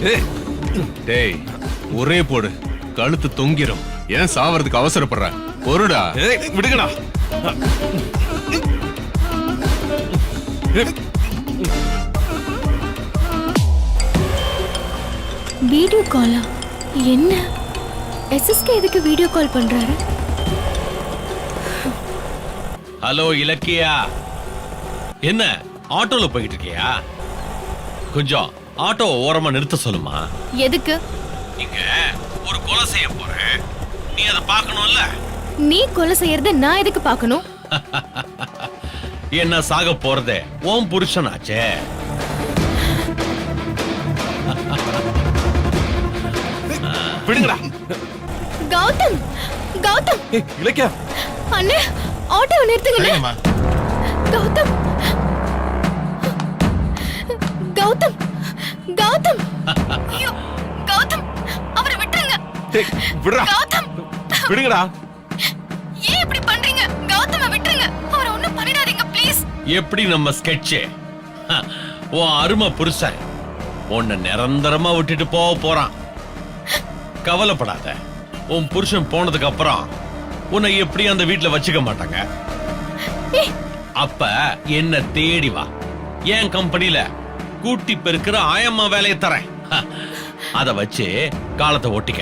டேய் ஒரே போடு, கழுத்து தொங்கிரும். ஏன் சாவறதுக்கு அவசரப்படுற? பொருடா. விடுங்கடா. வீடியோ காலா? என்ன எஸ்எஸ்கே எதுக்கு வீடியோ கால் பண்றாரு? ஹலோ இலக்கியா, என்ன ஆட்டோல போயிட்டு இருக்கியா? கொஞ்சம் ஆட்டோ ஓரமா நிறுத்த சொல்லுமா. எதுக்கு? இங்க ஒரு கொலை செய்ய போறேன், நீ அதை பார்க்கணும்ல. நீ கொலை செய்யறத நான் எதுக்கு பார்க்கணும்? என்ன சாக போறதே உன் புருஷனாச்சே. விடுங்கடா. கௌதம், கௌதம். இலக்கியா. அண்ணே, ஆட்டோவை நிறுத்துங்க. கௌதம், கௌதம், கௌதம். ஐயோ, கௌதம், அவரை விட்டுருங்க. விடுடா. கௌதம், விடுங்கடா. ஏன் இப்படி பண்றீங்க? கௌதம விட்டுருங்க. அவரை ஒண்ணும் பண்ணிடாதீங்க ப்ளீஸ். எப்படி நம்ம ஸ்கெட்ச்? உன் அருமை புருஷன் உன்னை நிரந்தரமா விட்டுட்டு போக போறான். கவலைப்படாத, உன் புருஷன் போனதுக்கு அப்புறம் உன்னை எப்படி அந்த வீட்டுல வச்சுக்க மாட்டாங்க. அப்ப என்ன தேடி வா, என் கம்பெனில கூட்டி பெருக்கிற ஆயம்மா வேலையை தரேன். அத வச்சு காலத்தை ஓட்டிக்க.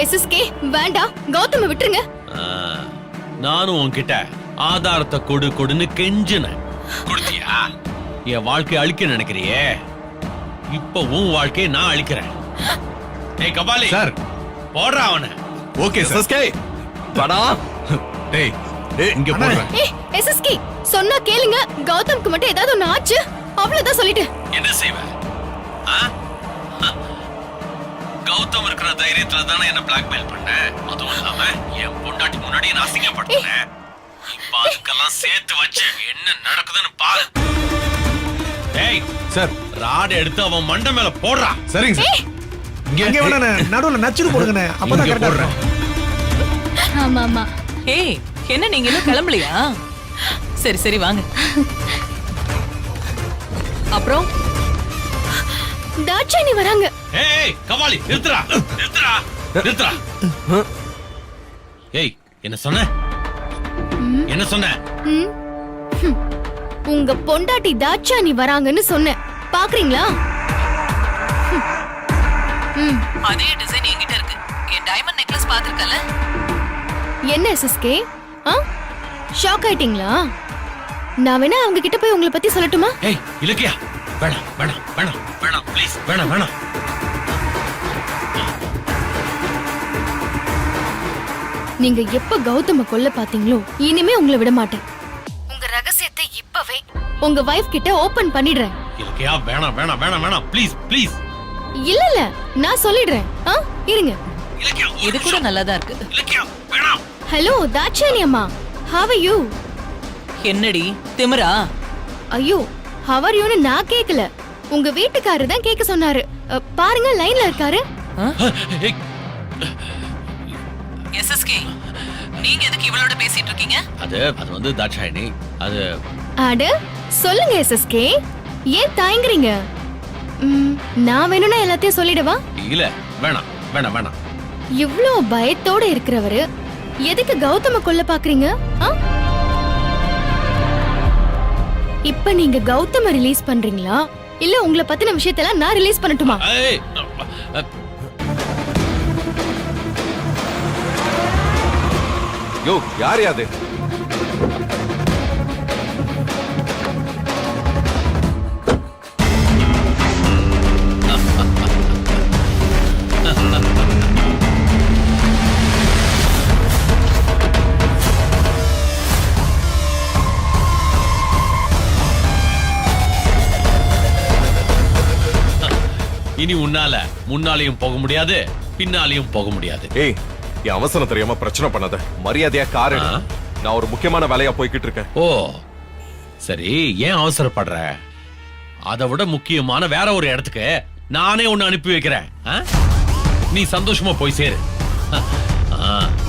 எஸ்எஸ்கே வேண்டாம், கௌதம விட்டுருங்க. நானும் உன்கிட்ட ஆதாரத்தை கொடு கொடுன்னு கெஞ்சின, கொடுத்தியா? என் வாழ்க்கையை அழிக்க நினைக்கிறியே, இப்ப உன் வாழ்க்கையை நான் அழிக்கிறேன். ஏய் கபாலி சார், போடுறா அவனை. Okay sir. எஸ்எஸ்கே வாடா. டேய் இங்க போடுறேன். ஏய் எஸ்எஸ்கே, சொன்னா கேளுங்க. கௌதம்க்கு மட்டும் ஏதாவது ஒண்ணு ஆச்சு, அவ்வளவுதான் சொல்லிட்டு. என்ன செய்வ? கௌதம் இருக்கிற தைரியத்துல தானே என்ன பிளாக்மெயில் பண்ண. அதுவும் இல்லாம என் பொண்டாட்டி முன்னாடி நான் அசிங்கப்படுத்தினேன். இப்ப அதுக்கெல்லாம் சேர்த்து வச்சு என்ன நடக்குதுன்னு பாரு. ஏய் சார், ராட் எடுத்து அவன் மண்டை மேல போடுறா. சரிங்க சார். இங்க வேணா நடுவுல நச்சுது போடுங்கண்ணே, அப்பதான் இங்க கரெக்டா போடுறேன். இருக்கும். ஆமா ஆமா. ஏய், என்ன நீங்க இன்னும் கிளம்பலையா? சரி சரி வாங்க. அப்புறம் தாட்சாயினி வராங்க. ஏய் கபாலி நிறுத்துறா, நிறுத்துறா, நிறுத்துறா. ஏய் என்ன சொன்ன? என்ன சொன்ன? ம், ஹம். உங்க பொண்டாட்டி தாட்சாயினி வராங்கன்னு சொன்னேன், பாக்குறீங்களா? அதே டிசைன் என்கிட்ட இருக்கு. என் டைமண்ட் நெக்லஸ் பாத்துருக்கல? என்ன எஸ்எஸ்கே, ஷாக் ஆயிட்டீங்களா? நான் வேணா அவங்க கிட்ட போய் உங்களை பத்தி சொல்லட்டுமா? ஏய் இலக்கியா, வேணாம் வேணாம் வேணாம் வேணாம் ப்ளீஸ், வேணாம் வேணாம். நீங்க எப்ப கௌதம கொல்ல பாத்தீங்களோ, இனிமே உங்களை விட மாட்டேன். உங்க ரகசியத்தை இப்பவே உங்க வைஃப் கிட்ட ஓபன் பண்ணிடுறேன். இலக்கியா வேணாம் வேணாம் வேணாம் வேணாம் ப்ளீஸ் ப்ளீஸ். இல்ல இல்ல, நான் சொல்லிடுறேன். இருங்க. இலக்கியா இது கூட நல்லாதான் இருக்கு. இலக்கியா வேணாம். ஹலோ தாட்சாயினி அம்மா, ஹவ் ஆர் யூ? என்னடி திமிரா? ஐயோ, ஹவ் ஆர் யூன்னு நான் கேக்கல, உங்க வீட்டுக்காரர் தான் கேட்க சொன்னாரு. பாருங்க லைன்ல இருக்காரு. ஏய், எஸ்எஸ்கே, நீங்க எதுக்கு இவளோட பேசிட்டு இருக்கீங்க? அது வந்து தாட்சாயினி, அது அட சொல்லுங்க எஸ்எஸ்கே, ஏன் தயங்குறீங்க? நான் வேணும்னா எல்லாத்தையும் சொல்லிடவா? இல்ல வேணாம் வேணாம் வேணாம். இவ்ளோ பயத்தோட இருக்கிறவரு எதுக்கு கௌதம கொல்ல பாக்குறீங்க? இப்ப நீங்க கௌதம ரிலீஸ் பண்றீங்களா, இல்ல உங்களை பத்தின விஷயத்தெல்லாம் நான் ரிலீஸ் பண்ணட்டுமா? ஏய், யோ யார் யாது? இனி உன்னால முன்னாலையும் போக முடியாது, பின்னாலையும் போக முடியாது. ஏய், என் அவசரம் தெரியாம பிரச்சனை பண்ணாத. மரியாதையா கார் எடு. நான் ஒரு முக்கியமான வேலையா போய்கிட்டு இருக்கேன். ஓ சரி, ஏன் அவசரப்படுற? அதை விட முக்கியமான வேற ஒரு இடத்துக்கு நானே ஒன்னு அனுப்பி வைக்கிறேன். நீ சந்தோஷமா போய் சேரு.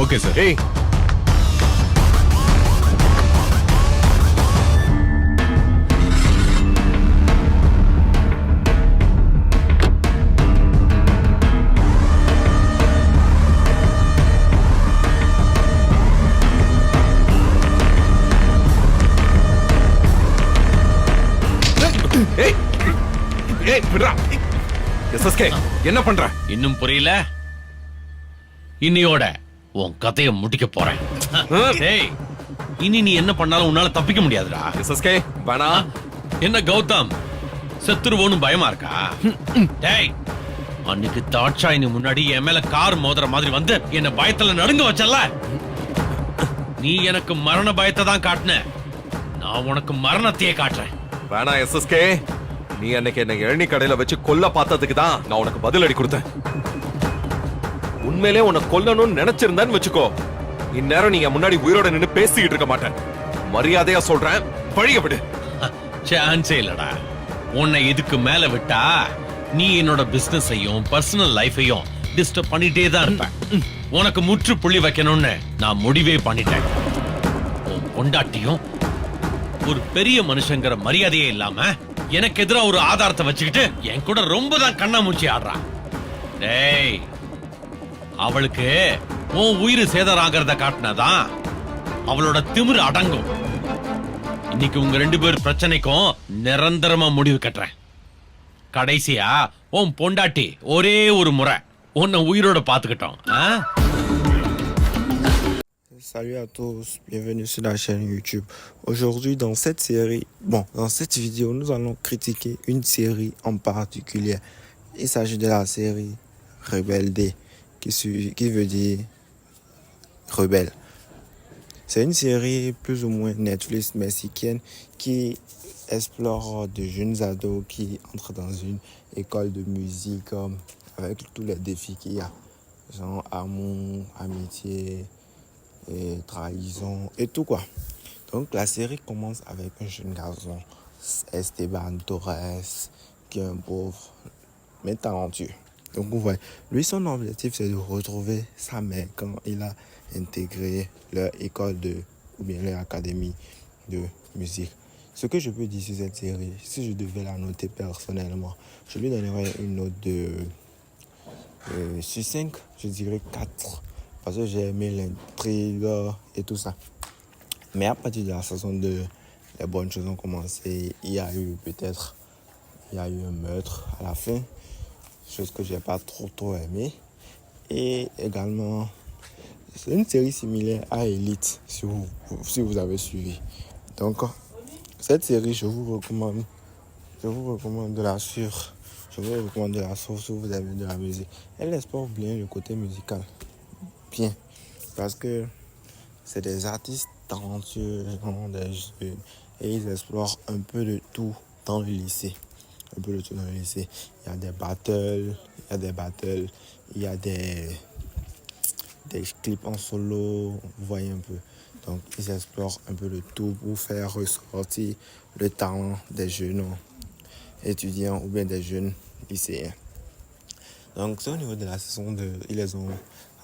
Okay sir. ஏய், SSK என்ன பண்ற இன்னும் புரியல? இன்னையோட உன் கதையை முடிக்க போறேன். டேய், இனி நீ என்ன பண்ணாலும் உன்னால தப்பிக்க முடியாதுடா. SSK வேணா என்ன கௌதம், செத்துருவோன்னு பயமா இருக்கா? டேய், அன்னைக்கு தாட்சாயினி முன்னாடி என் மேல கார் மோதுற மாதிரி வந்து என்ன பயத்துல நடுங்க வச்சல. நீ எனக்கு மரண பயத்தை தான் காட்டின, நான் உனக்கு மரணத்தையே காட்டுறேன். வேணா SSK, நீ அன்னைக்கு என்ன இளநீ கடையில வச்சு கொல்ல பார்த்ததுக்கு தான் நான் உனக்கு பதில் அடி கொடுத்தேன். உண்மையிலே உன்னை கொல்லணும்னு நினைச்சிருந்தேன்னு வச்சுக்கோ, இந்நேரம் நீங்க முன்னாடி உயிரோட நின்னு பேசிக்கிட்டு இருக்க மாட்டேன். மரியாதையா சொல்றேன், பழிய விடு. சான்ஸே இல்லடா. உன்னை இதுக்கு மேல விட்டா நீ என்னோட பிசினஸையும் பர்சனல் லைஃபையும் டிஸ்டர்ப் பண்ணிட்டே தான் இருப்ப. உனக்கு முற்றுப்புள்ளி வைக்கணும்னு நான் முடிவே பண்ணிட்டேன். உன் பொண்டாட்டியும் ஒரு பெரிய மனுஷங்கிற மரியாதையே இல்லாம எனக்கு எதிராக ஒரு ஆதாரத்தை வச்சுக்கிட்டு என் கூட ரொம்ப தான் கண்ணாமூச்சி ஆடுறான். டேய், அவளுக்கு உன் உயிர் சேதாரம் ஆகிறத காட்டினாதான் அவளோட திமிரு அடங்கும். இன்னைக்கு உங்க 2 பேர் பிரச்சனைக்கும் நிரந்தரமா முடிவு கட்டுறேன். கடைசியா உன் பொண்டாட்டி ஒரே ஒரு முறை உன்னை உயிரோட பாத்துக்கிட்டோம். Salut à tous, bienvenue sur la chaîne YouTube. Aujourd'hui dans cette série, dans cette vidéo, nous allons critiquer une série en particulier. Il s'agit de la série Rebelle D, qui veut dire rebelle. C'est une série plus ou moins Netflix mexicaine qui explore de jeunes ados qui entrent dans une école de musique avec tous les défis qu'il y a, genre amour, amitié, et trahison et tout quoi. Donc la série commence avec un jeune garçon, Esteban Torres, qui est un pauvre mais talentueux. Donc vous voyez, lui son objectif c'est de retrouver sa mère quand il a intégré leur école ou bien leur académie de musique. Ce que je peux dire sur cette série, si je devais la noter personnellement, je lui donnerais une note de sur 5, je dirais 4. Parce que j'ai aimé l'intrigue et tout ça. Mais à partir de la saison 2, les bonnes choses ont commencé. Il y a eu un meurtre à la fin, chose que j'ai pas trop aimé. Et également, c'est une série similaire à Elite, si vous avez suivi. Donc, cette série, je vous recommande de la suivre. Je vous recommande de la suivre si vous avez de la musique. Elle explore bien le côté musical. Bien, parce que c'est des artistes talentueux, des jeunes, et ils explorent un peu de tout dans le lycée. Il y a des battles, il y a des clips en solo, vous voyez un peu. Donc ils explorent un peu de tout pour faire ressortir le talent des jeunes étudiants ou bien des jeunes lycéens. Donc c'est au niveau de la saison 2, ils les ont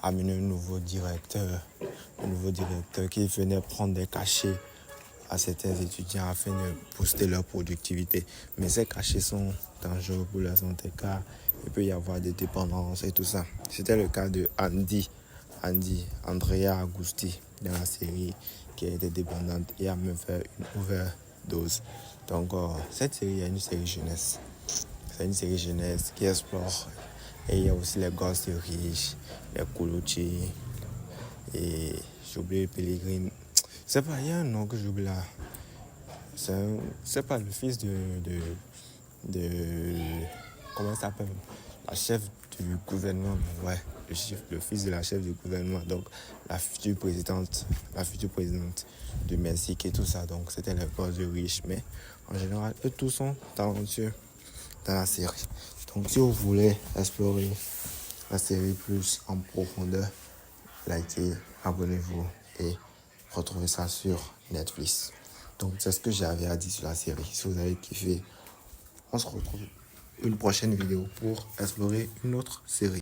amené un nouveau directeur qui venait prendre des cachets à certains étudiants afin de booster leur productivité. Mais ces cachets sont dangereux pour la santé car il peut y avoir des dépendances et tout ça. C'était le cas de Andrea Agusti dans la série qui a été dépendante et a même fait une overdose. Donc cette série est une série jeunesse. C'est une série jeunesse qui explore. Et il y a aussi les gosses riches, les Colucci, et j'ai oublié Pellegrini. C'est pas, il y a un nom que j'oublie là. C'est pas le fils de comment ça s'appelle? La chef du gouvernement, ouais, le fils de la chef du gouvernement, donc la future présidente du Mexique et tout ça. Donc c'était les gosses riches, mais en général, eux tous sont talentueux dans la série. Donc si vous voulez explorer la série plus en profondeur, likez, abonnez-vous et retrouvez ça sur Netflix. Donc c'est ce que j'avais à dire sur la série. Si vous avez kiffé, on se retrouve une prochaine vidéo pour explorer une autre série.